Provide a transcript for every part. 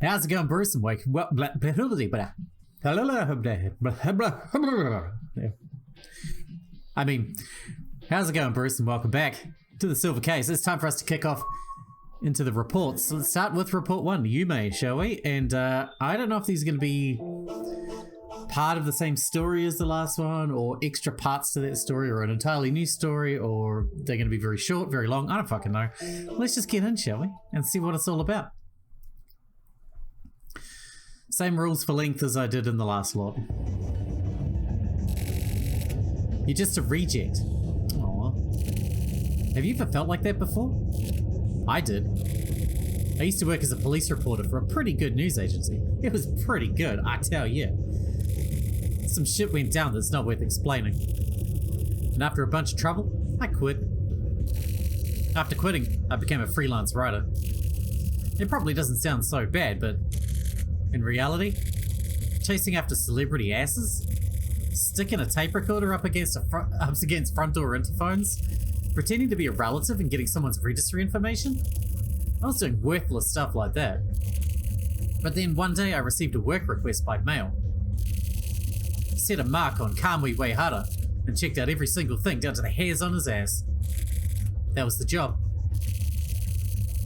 How's it going, Bruce? And wake. Well, I mean, how's it going, Bruce? And welcome back to the Silver Case. It's time for us to kick off into the reports. So let's start with report 1, Yume, shall we? And I don't know if these are going to be part of the same story as the last one, or extra parts to that story, or an entirely new story, or they're going to be very short, very long. I don't fucking know. Let's just get in, shall we? And see what it's all about. Same rules for length as I did in the last lot. You're just a reject. Aww. Have you ever felt like that before? I did. I used to work as a police reporter for a pretty good news agency. It was pretty good, I tell you. Some shit went down that's not worth explaining. And after a bunch of trouble, I quit. After quitting, I became a freelance writer. It probably doesn't sound so bad, but in reality, chasing after celebrity asses, sticking a tape recorder up against front door interphones, pretending to be a relative and getting someone's registry information, I was doing worthless stuff like that. But then one day I received a work request by mail. Set a mark on Kamui Uehara and checked out every single thing down to the hairs on his ass. That was the job.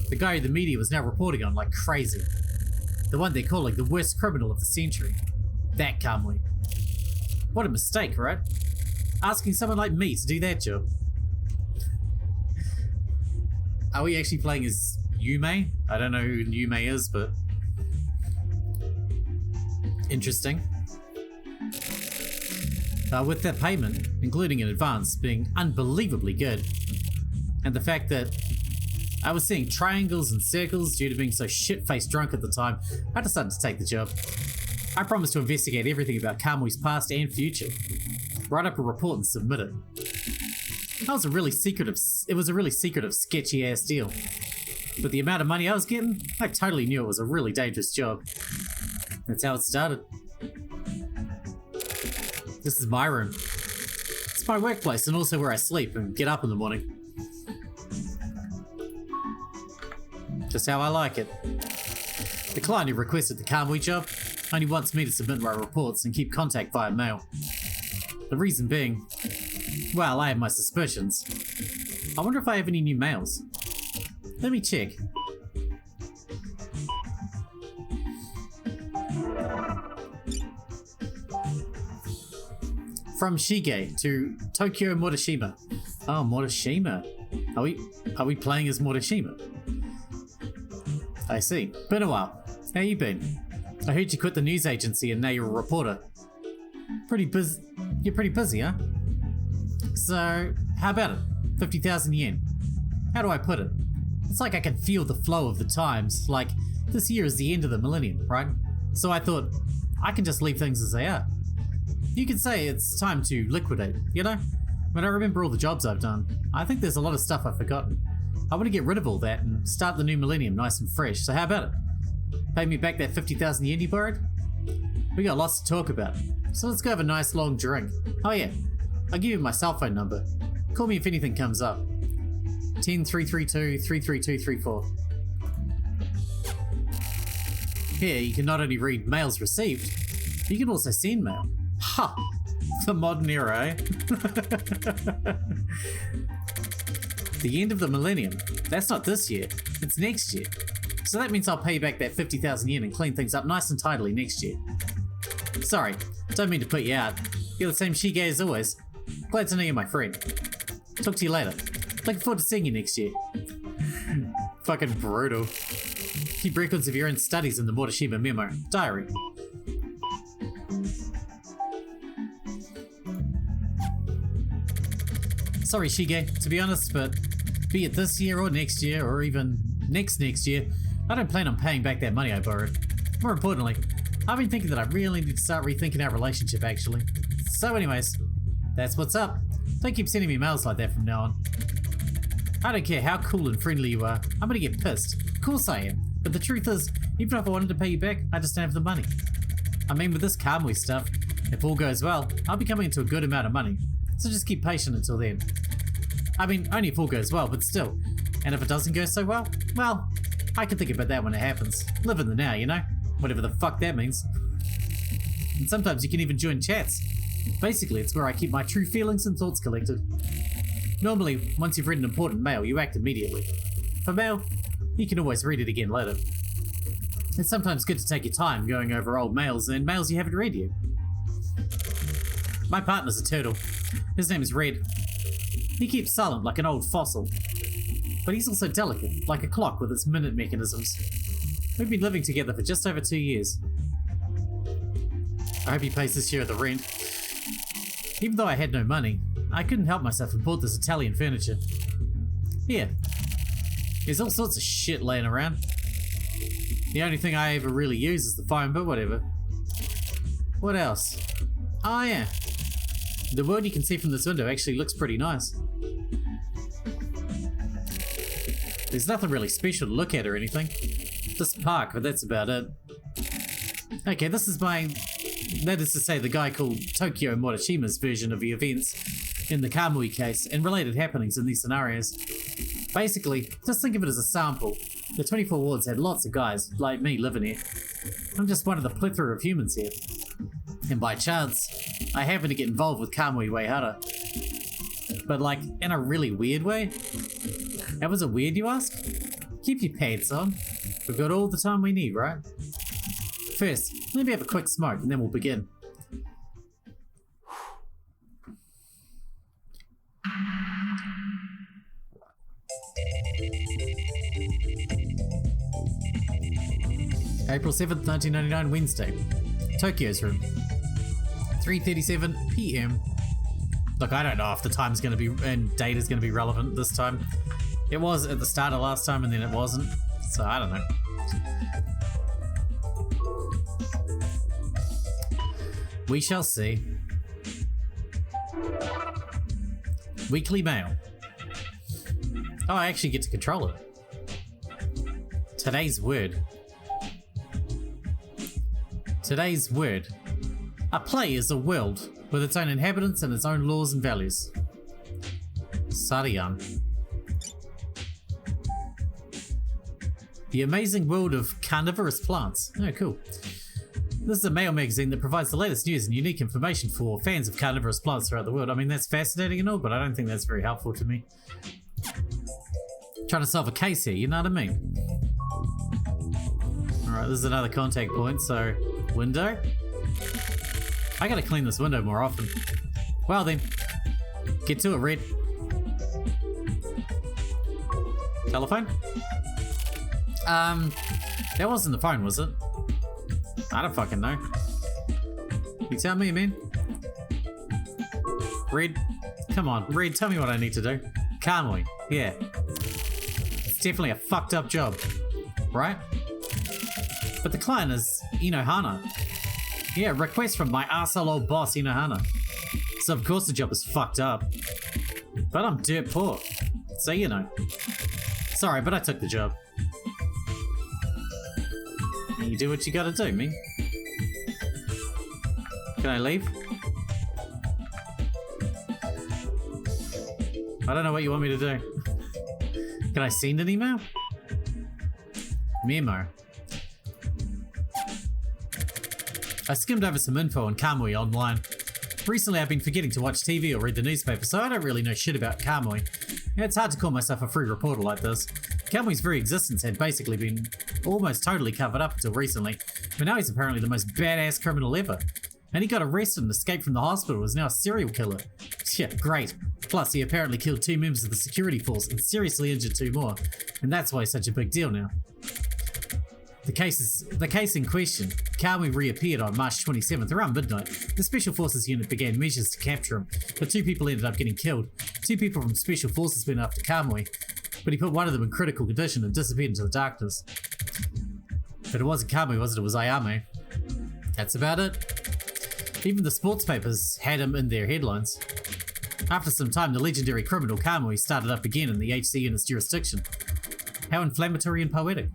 The guy the media was now reporting on like crazy. The one they're calling the worst criminal of the century. That Kamui. What a mistake, right? Asking someone like me to do that job. Are we actually playing as Yume? I don't know who Yume is, but interesting. With that payment, including in advance, being unbelievably good, and the fact that I was seeing triangles and circles due to being so shit-faced drunk at the time, I decided to take the job. I promised to investigate everything about Kamui's past and future, write up a report and submit it. It was a really secretive, sketchy-ass deal. But the amount of money I was getting, I totally knew it was a really dangerous job. That's how it started. This is my room. It's my workplace and also where I sleep and get up in the morning. Just how I like it. The client who requested the Kamui job only wants me to submit my reports and keep contact via mail. The reason being, well, I have my suspicions. I wonder if I have any new mails. Let me check. From Shige to Tokyo Morishima. Oh, Morishima. Are we playing as Morishima? I see. Been a while. How you been? I heard you quit the news agency and now you're a reporter. Pretty busy. You're pretty busy, huh? So, how about it? 50,000 yen. How do I put it? It's like I can feel the flow of the times. Like, this year is the end of the millennium, right? So I thought, I can just leave things as they are. You could say it's time to liquidate, you know? When I remember all the jobs I've done, I think there's a lot of stuff I've forgotten. I want to get rid of all that and start the new millennium nice and fresh, so how about it? Pay me back that 50,000 yen you borrowed? We got lots to talk about, so let's go have a nice long drink. Oh yeah, I'll give you my cell phone number. Call me if anything comes up. 10-332-33234. Here, you can not only read mails received, you can also send mail. Ha! The modern era, eh? The end of the millennium. That's not this year, it's next year. So that means I'll pay you back that 50,000 yen and clean things up nice and tidily next year. Sorry, don't mean to put you out. You're the same Shige as always. Glad to know you're my friend. Talk to you later. Looking forward to seeing you next year. Fucking brutal. Keep records of your own studies in the Morishima memo. Diary. Sorry, Shige, to be honest, but be it this year or next year, or even next year, I don't plan on paying back that money I borrowed. More importantly, I've been thinking that I really need to start rethinking our relationship, actually. So anyways, that's what's up. Don't keep sending me mails like that from now on. I don't care how cool and friendly you are, I'm gonna get pissed. Of course I am, but the truth is, even if I wanted to pay you back, I just don't have the money. I mean, with this Kamui stuff, if all goes well, I'll be coming into a good amount of money. So just keep patient until then. I mean, only if all goes well, but still. And if it doesn't go so well, I can think about that when it happens. Live in the now, you know? Whatever the fuck that means. And sometimes you can even join chats. Basically, it's where I keep my true feelings and thoughts collected. Normally, once you've read an important mail, you act immediately. For mail, you can always read it again later. It's sometimes good to take your time going over old mails and mails you haven't read yet. My partner's a turtle. His name is Red. He keeps silent like an old fossil. But he's also delicate, like a clock with its minute mechanisms. We've been living together for just over 2 years. I hope he pays this share of the rent. Even though I had no money, I couldn't help myself and bought this Italian furniture. Here. There's all sorts of shit laying around. The only thing I ever really use is the phone, but whatever. What else? Oh yeah. The world you can see from this window actually looks pretty nice. There's nothing really special to look at or anything. This park, but that's about it. Okay, this is that is to say the guy called Tokyo Morishima's version of the events in the Kamui case and related happenings in these scenarios. Basically, just think of it as a sample. The 24 wards had lots of guys, like me, living here. I'm just one of the plethora of humans here. And by chance, I happen to get involved with Kamui Uehara. But like, in a really weird way. How was it weird, you ask? Keep your pants on. We've got all the time we need, right? First, let me have a quick smoke and then we'll begin. April 7th, 1999, Wednesday. Tokyo's room. 3:37 PM. Look, I don't know if the time's going to be and date is going to be relevant this time. It was at the start of last time and then it wasn't, so I don't know. We shall see. Weekly mail. Oh, I actually get to control it. Today's word. Today's word. A play is a world with its own inhabitants and its own laws and values. Sariyan. The amazing world of carnivorous plants. Oh, cool. This is a mail magazine that provides the latest news and unique information for fans of carnivorous plants throughout the world. I mean, that's fascinating and all, but I don't think that's very helpful to me. Trying to solve a case here, you know what I mean? Alright, this is another contact point, so... Window? I gotta clean this window more often. Well then, get to it, Red. Telephone? That wasn't the phone, was it? I don't fucking know. You tell me, man. Red, come on, Red, tell me what I need to do. Kamui, yeah. It's definitely a fucked up job, right? But the client is Inohana. Yeah, request from my arsehole old boss, Inohana. So of course the job is fucked up. But I'm dirt poor, so you know. Sorry, but I took the job. You do what you gotta do, me. Can I leave? I don't know what you want me to do. Can I send an email? Memo. I skimmed over some info on Kamui online. Recently I've been forgetting to watch TV or read the newspaper, so I don't really know shit about Kamui. It's hard to call myself a free reporter like this. Kamui's very existence had basically been almost totally covered up until recently, but now he's apparently the most badass criminal ever. And he got arrested and escaped from the hospital, is now a serial killer. Yeah, great. Plus, he apparently killed 2 members of the security force and seriously injured 2 more, and that's why he's such a big deal now. The case in question. Kamui reappeared on March 27th around midnight. The Special Forces unit began measures to capture him, but 2 people ended up getting killed. 2 people from Special Forces went after Kamui, but he put one of them in critical condition and disappeared into the darkness. But it wasn't Kamui, was it? It was Ayame. That's about it. Even the sports papers had him in their headlines. After some time, the legendary criminal Kamui started up again in the HC unit's jurisdiction. How inflammatory and poetic.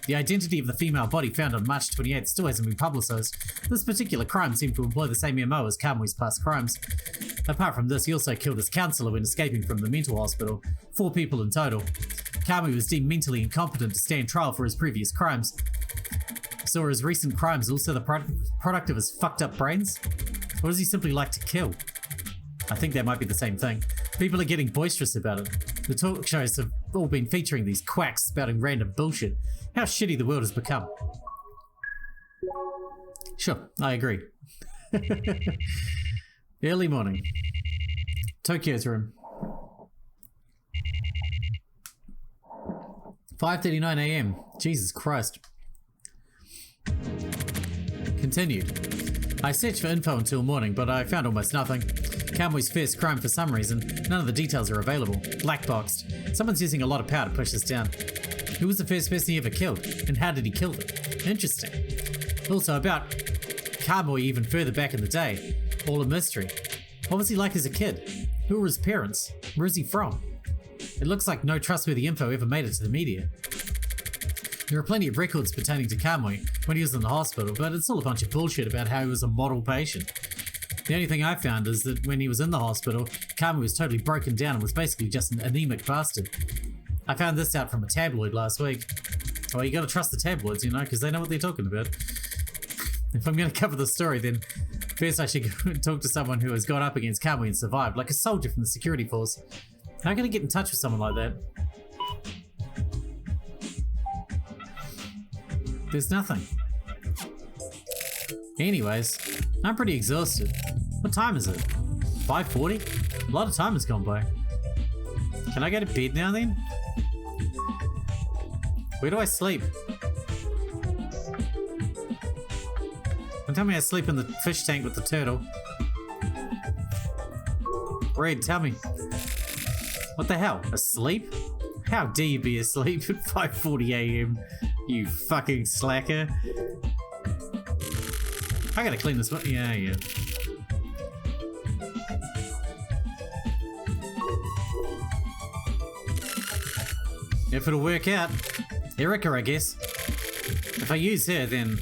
The identity of the female body found on March 28th still hasn't been publicised. This particular crime seemed to employ the same MO as Kamui's past crimes. Apart from this, he also killed his counsellor when escaping from the mental hospital. 4 people in total. Kamui was deemed mentally incompetent to stand trial for his previous crimes. So are his recent crimes also the product of his fucked up brains? Or does he simply like to kill? I think that might be the same thing. People are getting boisterous about it. The talk shows have all been featuring these quacks spouting random bullshit. How shitty the world has become. Sure, I agree. Early morning. Tokyo's room. 5:39 AM. Jesus Christ. Continued. I searched for info until morning, but I found almost nothing. Kamui's first crime, for some reason, none of the details are available. Blackboxed. Someone's using a lot of power to push this down. Who was the first person he ever killed, and how did he kill them? Interesting. Also, about Kamui even further back in the day. All a mystery. What was he like as a kid? Who were his parents? Where is he from? It looks like no trustworthy info ever made it to the media. There are plenty of records pertaining to Kamui when he was in the hospital, but it's all a bunch of bullshit about how he was a model patient. The only thing I found is that when he was in the hospital, Kamui was totally broken down and was basically just an anemic bastard. I found this out from a tabloid last week. Well, you gotta trust the tabloids, you know, because they know what they're talking about. If I'm gonna cover the story, then first I should go and talk to someone who has gone up against Kamui and survived, like a soldier from the security force. How can I get in touch with someone like that? There's nothing. Anyways, I'm pretty exhausted. What time is it? 5:40? A lot of time has gone by. Can I go to bed now then? Where do I sleep? Don't tell me I sleep in the fish tank with the turtle. Red, tell me. What the hell? Asleep? How dare you be asleep at 5:40 AM, you fucking slacker. I gotta clean this one. Yeah. If it'll work out. Erica, I guess. If I use her, then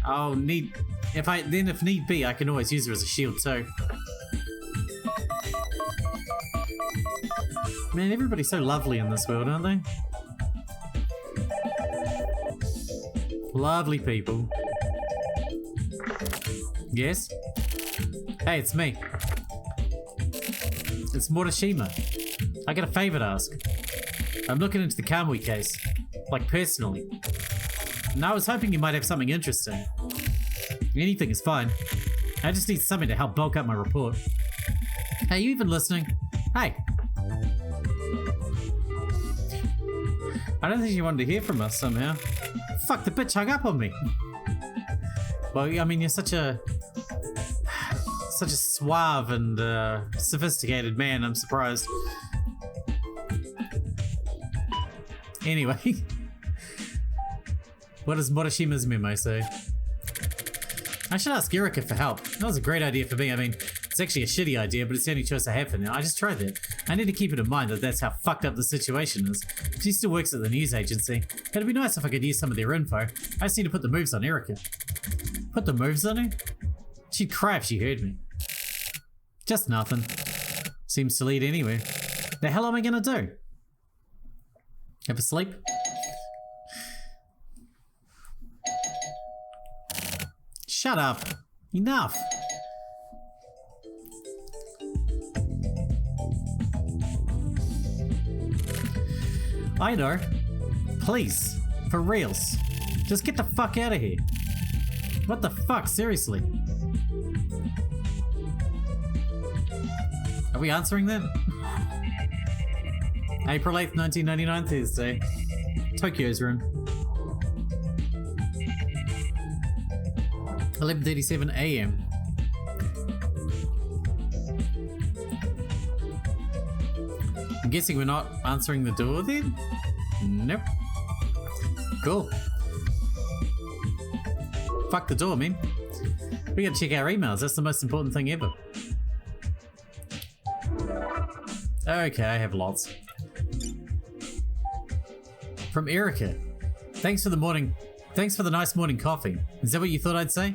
I'll need... If need be, I can always use her as a shield too. Man, everybody's so lovely in this world, aren't they? Lovely people. Yes? Hey, it's me. It's Morishima. I got a favor to ask. I'm looking into the Kamui case. Like, personally. And I was hoping you might have something interesting. Anything is fine. I just need something to help bulk up my report. Hey, you even listening? Hey. I don't think you wanted to hear from us somehow. Fuck, the bitch hung up on me. Well, I mean, you're such a suave and sophisticated man, I'm surprised. Anyway. What does Morishima's memo say? I should ask Erica for help. That was a great idea for me. I mean, it's actually a shitty idea, but it's the only choice I have for now. I just tried that. I need to keep it in mind that that's how fucked up the situation is. She still works at the news agency. It'd be nice if I could use some of their info. I just need to put the moves on Erica. Put the moves on her? She'd cry if she heard me. Just nothing. Seems to lead anywhere. The hell am I gonna do? Have a sleep? Shut up. Enough. I know. Please. For reals. Just get the fuck out of here. What the fuck? Seriously. Are we answering that? April 8th, 1999, Thursday. Tokyo's room. 11:37 AM. I'm guessing we're not answering the door then? Nope. Cool. Fuck the door, man. We gotta check our emails. That's the most important thing ever. Okay, I have lots. From Erica. Thanks for the nice morning coffee. Is that what you thought I'd say?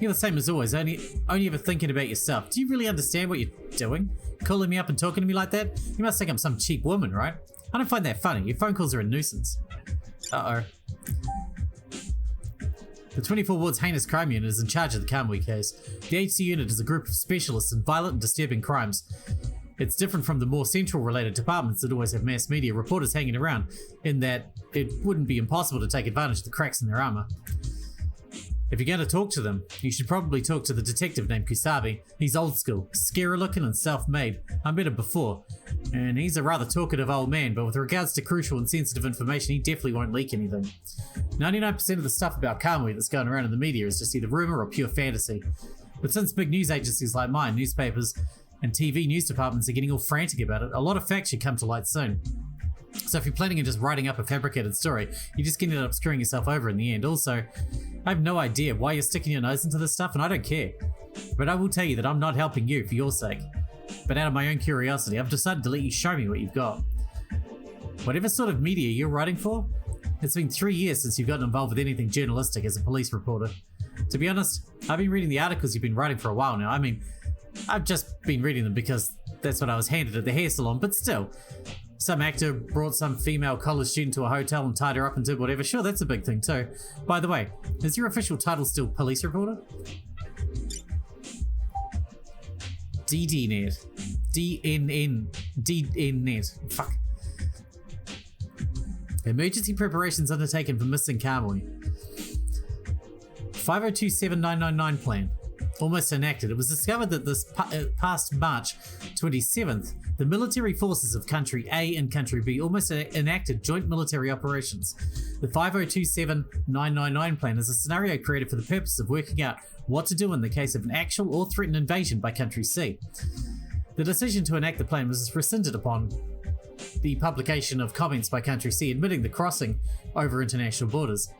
You're the same as always, only ever thinking about yourself. Do you really understand what you're doing? Calling me up and talking to me like that? You must think I'm some cheap woman, right? I don't find that funny. Your phone calls are a nuisance. Uh-oh. The 24 Wards Heinous Crime Unit is in charge of the Kamui case. The HC unit is a group of specialists in violent and disturbing crimes. It's different from the more central related departments that always have mass media reporters hanging around, in that it wouldn't be impossible to take advantage of the cracks in their armor. If you're going to talk to them, you should probably talk to the detective named Kusabi. He's old school, scary looking and self-made. I met him before, and he's a rather talkative old man, but with regards to crucial and sensitive information, he definitely won't leak anything. 99% of the stuff about Kamui that's going around in the media is just either rumor or pure fantasy. But since big news agencies like mine, newspapers, and TV news departments are getting all frantic about it, a lot of facts should come to light soon. So if you're planning on just writing up a fabricated story, you're just going to end up screwing yourself over in the end. Also, I have no idea why you're sticking your nose into this stuff, and I don't care. But I will tell you that I'm not helping you for your sake. But out of my own curiosity, I've decided to let you show me what you've got. Whatever sort of media you're writing for, it's been 3 years since you've gotten involved with anything journalistic as a police reporter. To be honest, I've been reading the articles you've been writing for a while now. I mean, I've just been reading them because that's what I was handed at the hair salon, but still. Some actor brought some female college student to a hotel and tied her up and did whatever. Sure, that's a big thing too. By the way, is your official title still police reporter? DDNet. DNN. Fuck. Emergency preparations undertaken for missing Kamui. 5027999 plan. Almost enacted. It was discovered that this past March 27th, the military forces of Country A and Country B almost enacted joint military operations. The 5027999 plan is a scenario created for the purpose of working out what to do in the case of an actual or threatened invasion by Country C. The decision to enact the plan was rescinded upon the publication of comments by Country C admitting the crossing over international borders.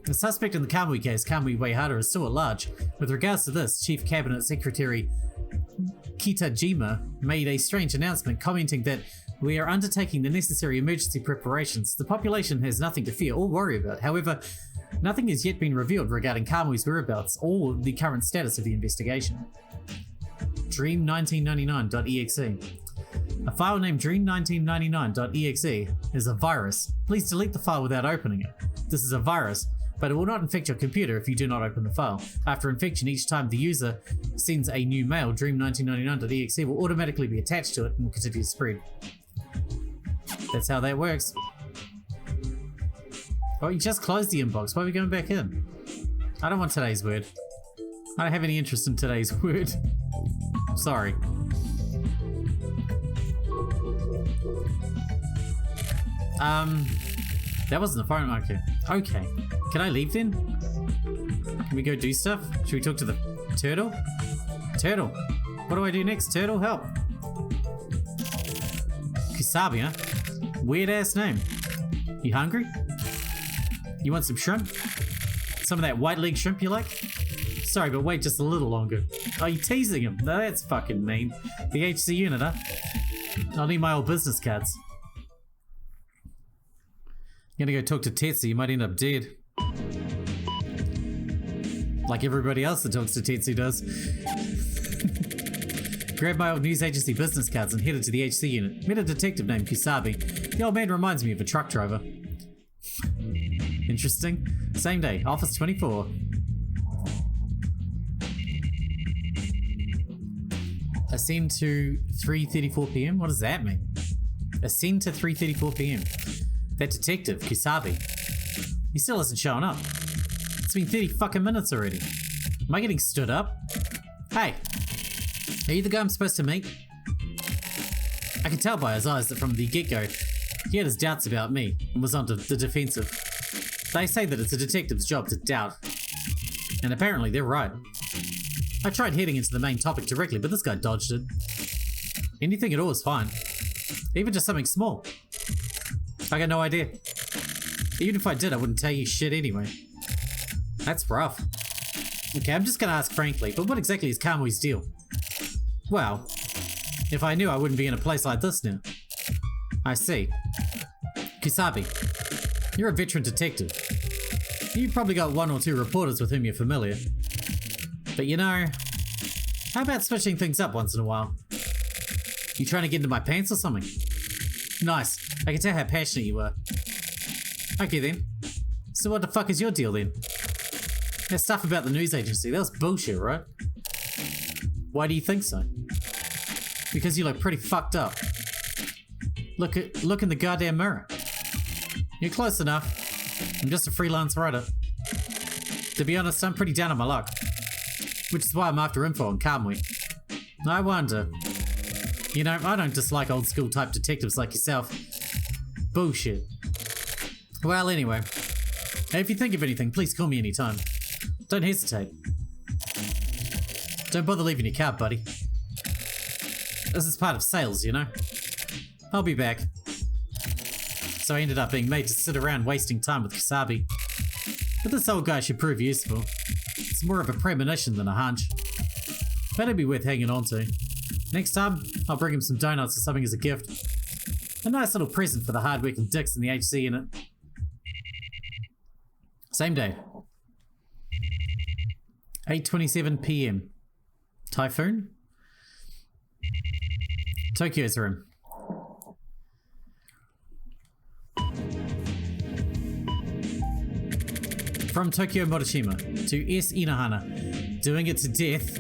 The suspect in the Kamui case, Kamui Uehara, is still at large. With regards to this, Chief Cabinet Secretary Kitajima made a strange announcement commenting that we are undertaking the necessary emergency preparations. The population has nothing to fear or worry about. However, nothing has yet been revealed regarding Kamui's whereabouts or the current status of the investigation. Dream1999.exe. A file named Dream1999.exe is a virus. Please delete the file without opening it. This is a virus, but it will not infect your computer if you do not open the file. After infection, each time the user sends a new mail, Dream1999.exe will automatically be attached to it and will continue to spread. That's how that works. Oh, you just closed the inbox. Why are we going back in? I don't want today's word. I don't have any interest in today's word. Sorry. That wasn't the phone. Okay. Can I leave then? Can we go do stuff? Should we talk to the turtle? Turtle. What do I do next? Turtle, help. Kusabi, huh? Weird ass name. You hungry? You want some shrimp? Some of that white leg shrimp you like? Sorry, but wait just a little longer. Oh, you teasing him? No, that's fucking mean. The HC unit, huh? I'll need my old business cards. I'm gonna go talk to Tetsu, you might end up dead. Like everybody else that talks to Tetsu does. Grabbed my old news agency business cards and headed to the HC unit. Met a detective named Kusabi. The old man reminds me of a truck driver. Interesting. Same day, office 24. Ascend to 3:34 PM? What does that mean? Ascend to 3:34 PM. That detective, Kusabi, he still hasn't shown up. It's been 30 fucking minutes already. Am I getting stood up? Hey, are you the guy I'm supposed to meet? I can tell by his eyes that from the get-go, he had his doubts about me and was on the defensive. They say that it's a detective's job to doubt. And apparently they're right. I tried heading into the main topic directly, but this guy dodged it. Anything at all is fine. Even just something small. I got no idea. Even if I did, I wouldn't tell you shit anyway. That's rough. Okay, I'm just gonna ask frankly, but what exactly is Kamui's deal? Well, if I knew, I wouldn't be in a place like this now. I see. Kusabi, you're a veteran detective. You've probably got 1 or 2 reporters with whom you're familiar. But you know, how about switching things up once in a while? You trying to get into my pants or something? Nice. I can tell how passionate you are. Okay then. So what the fuck is your deal then? That stuff about the news agency, that was bullshit, right? Why do you think so? Because you look pretty fucked up. Look in the goddamn mirror. You're close enough. I'm just a freelance writer. To be honest, I'm pretty down on my luck. Which is why I'm after info on Kamui. I wonder. You know, I don't dislike old school type detectives like yourself. Bullshit. Well, anyway. If you think of anything, please call me anytime. Don't hesitate. Don't bother leaving your card, buddy. This is part of sales, you know? I'll be back. So I ended up being made to sit around wasting time with Kasabi. But this old guy should prove useful. It's more of a premonition than a hunch. But it'd be worth hanging on to. Next time, I'll bring him some donuts or something as a gift. A nice little present for the hard-working dicks in the HC unit. Same day. 8:27 PM. Typhoon? Tokyo's room. From Tokyo Morishima to S. Inohana. Doing it to death.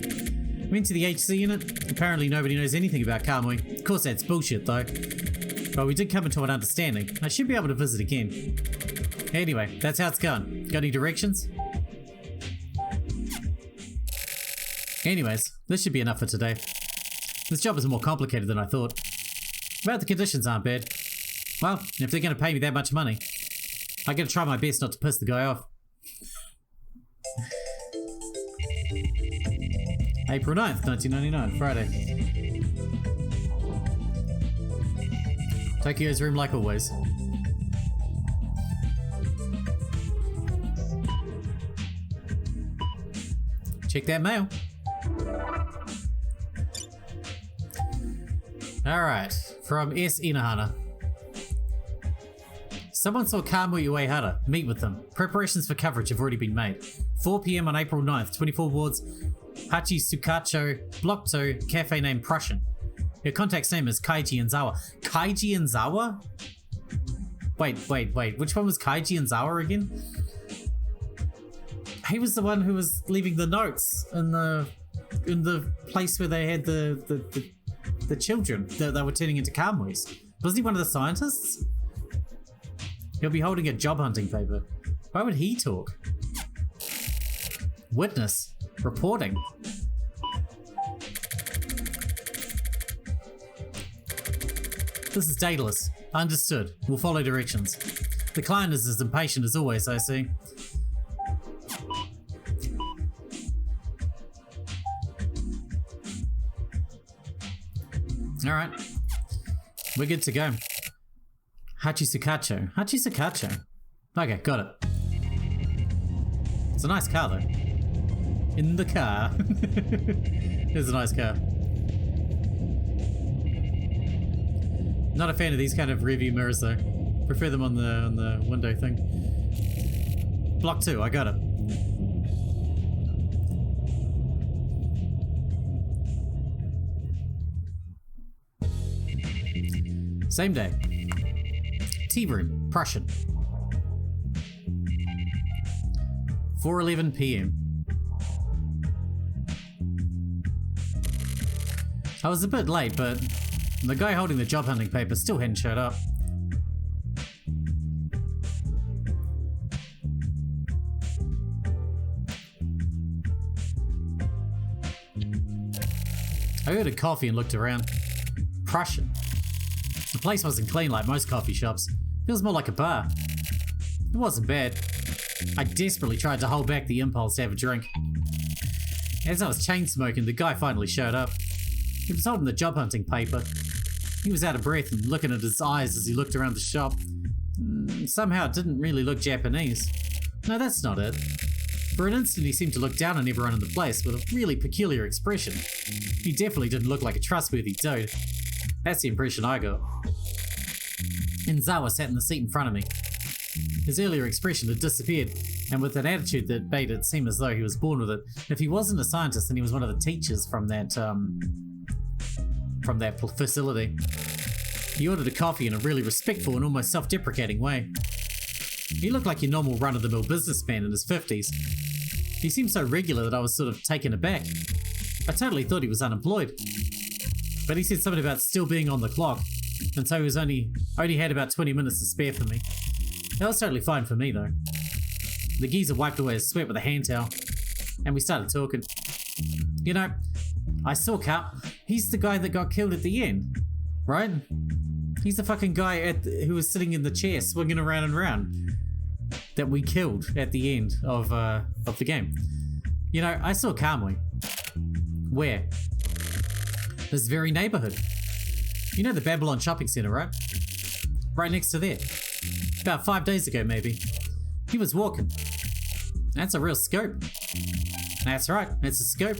Went to the HC unit. Apparently nobody knows anything about Kamui. Of course that's bullshit though. But we did come into an understanding. I should be able to visit again. Anyway, that's how it's going. Got any directions? Anyways, this should be enough for today. This job is more complicated than I thought. But the conditions aren't bad. Well, if they're going to pay me that much money, I gotta try my best not to piss the guy off. April 9th, 1999, Friday. Tokyo's room like always. Check that mail. Alright, from S. Inohana. Someone saw Kamui Uehara. Meet with them. Preparations for coverage have already been made. 4 PM on April 9th, 24 Wards Heinous, Block 2, cafe named Prussian. Your contact's name is Kaiji Inzawa. Kaiji Inzawa? Wait. Which one was Kaiji Inzawa again? He was the one who was leaving the notes in the place where they had the children that they were turning into Kamuis. Was he one of the scientists? He'll be holding a job hunting paper. Why would he talk? Witness. Reporting. This is dataless. Understood. We'll follow directions. The client is as impatient as always, I see. Alright. We're good to go. Hachisakacho. Okay, got it. It's a nice car though. In the car. It's a nice car. Not a fan of these kind of rearview mirrors though. Prefer them on the window thing. Block 2, I got it. Same day. Tea room, Prussian. 4:11 PM. I was a bit late, but the guy holding the job hunting paper still hadn't showed up. I ordered coffee and looked around. Prussian. The place wasn't clean like most coffee shops. It was more like a bar. It wasn't bad. I desperately tried to hold back the impulse to have a drink. As I was chain smoking, the guy finally showed up. He was holding the job hunting paper. He was out of breath and looking at his eyes as he looked around the shop. Somehow it didn't really look Japanese. No, that's not it. For an instant he seemed to look down on everyone in the place with a really peculiar expression. He definitely didn't look like a trustworthy dude. That's the impression I got. Inzawa sat in the seat in front of me. His earlier expression had disappeared, and with an attitude that made it seem as though he was born with it. If he wasn't a scientist, then he was one of the teachers from that facility. He ordered a coffee in a really respectful and almost self-deprecating way. He looked like your normal run-of-the-mill businessman in his 50s. He seemed so regular that I was sort of taken aback. I totally thought he was unemployed. But he said something about still being on the clock, and so he was only had about 20 minutes to spare for me. That was totally fine for me, though. The geezer wiped away his sweat with a hand towel, and we started talking. You know, I saw Carl. He's the guy that got killed at the end, right? He's the fucking guy who was sitting in the chair swinging around and around that we killed at the end of the game. You know, I saw Kamui. Where? This very neighborhood. You know the Babylon shopping center, right? Right next to there. About 5 days ago, maybe. He was walking. That's a real scope. That's right, it's a scope.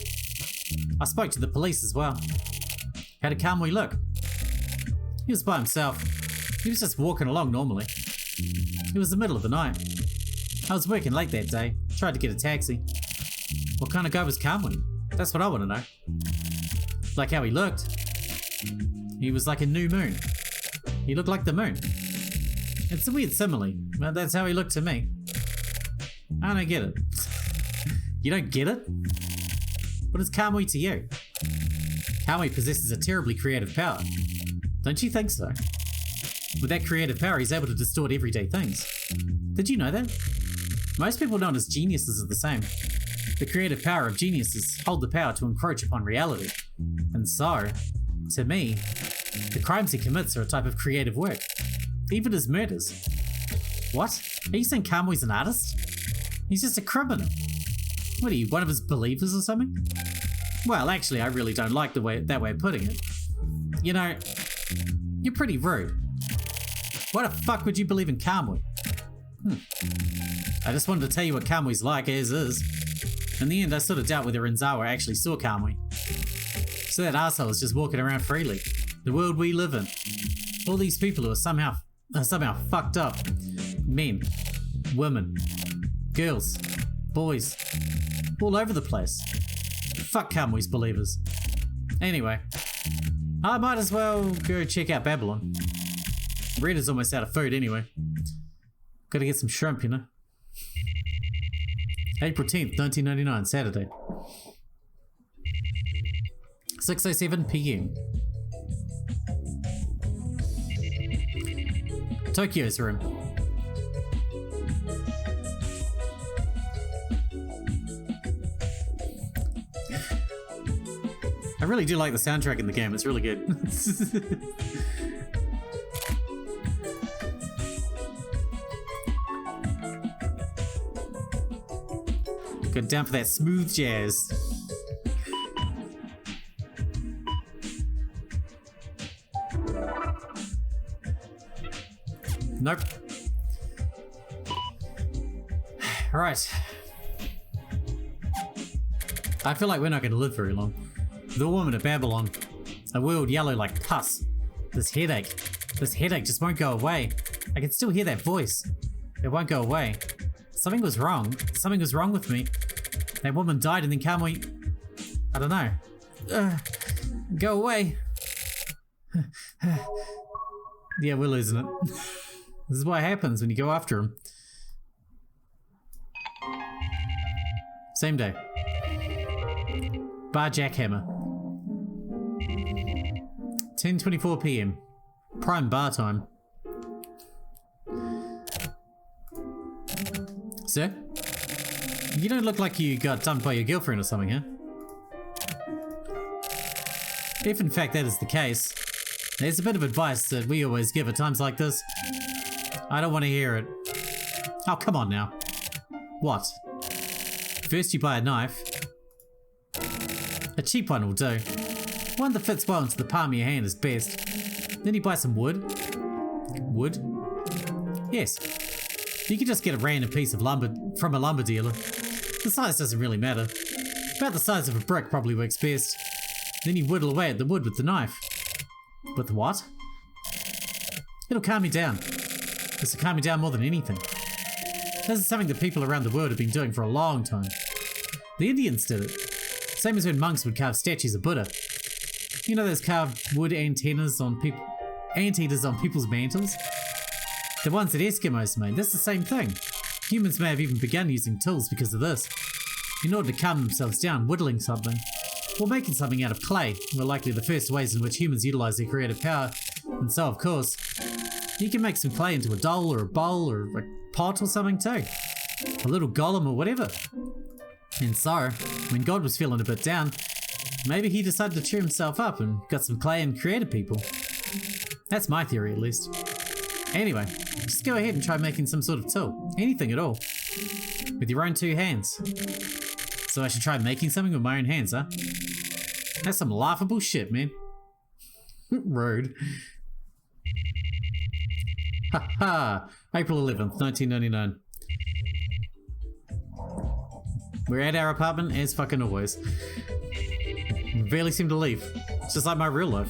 I spoke to the police as well. How did Kamui look? He was by himself. He was just walking along normally. It was the middle of the night. I was working late that day. Tried to get a taxi. What kind of guy was Kamui? That's what I want to know. Like how he looked. He was like a new moon. He looked like the moon. It's a weird simile, but that's how he looked to me. I don't get it. You don't get it? What is Kamui to you? Kamui possesses a terribly creative power. Don't you think so? With that creative power, he's able to distort everyday things. Did you know that? Most people known as geniuses are the same. The creative power of geniuses hold the power to encroach upon reality. And so, to me, the crimes he commits are a type of creative work. Even his murders. What? Are you saying Kamui's an artist? He's just a criminal. What are you, one of his believers or something? Well, actually, I really don't like that way of putting it. You know, you're pretty rude. Why the fuck would you believe in Kamui? I just wanted to tell you what Kamui's like as is. In the end, I sort of doubt whether Renzawa actually saw Kamui. So that asshole is just walking around freely. The world we live in. All these people who are somehow fucked up. Men, women, girls, boys, all over the place. Fuck Kamui's believers. Anyway, I might as well go check out Babylon. Rita's almost out of food anyway. Gotta get some shrimp, you know. April 10th, 1999, Saturday. 6:07 PM. Tokyo's room. I really do like the soundtrack in the game, it's really good. Go down for that smooth jazz. Nope. Alright. I feel like we're not going to live very long. The woman of Babylon. A world yellow like pus. This headache just won't go away. I can still hear that voice. It won't go away. Something was wrong. Something was wrong with me. That woman died and then Kamui... I don't know. Go away. Yeah, we're losing it. This is what happens when you go after him. Same day. Bar Jackhammer. 10:24 PM. Prime bar time. Sir? You don't look like you got dumped by your girlfriend or something, huh? If in fact that is the case, there's a bit of advice that we always give at times like this. I don't want to hear it. Oh, come on now. What? First you buy a knife. A cheap one will do. One that fits well into the palm of your hand is best. Then you buy some wood. Wood? Yes. You can just get a random piece of lumber from a lumber dealer. The size doesn't really matter. About the size of a brick probably works best. Then you whittle away at the wood with the knife. With what? It'll calm you down. This will calm you down more than anything. This is something that people around the world have been doing for a long time. The Indians did it. Same as when monks would carve statues of Buddha. You know those carved wood antennas on people anteaters on people's mantles. The ones that Eskimos made, that's the same thing. Humans may have even begun using tools because of this. In order to calm themselves down, whittling something, or making something out of clay were likely the first ways in which humans utilize their creative power. And so, of course, you can make some clay into a doll or a bowl or a pot or something too. A little golem or whatever. And so, when God was feeling a bit down, maybe he decided to cheer himself up and got some clay and created people. That's my theory, at least. Anyway, just go ahead and try making some sort of tool. Anything at all. With your own 2 hands. So I should try making something with my own hands, huh? That's some laughable shit, man. Rude. Ha ha! April 11th, 1999. We're at our apartment as fucking always. Barely seem to leave. It's just like my real life.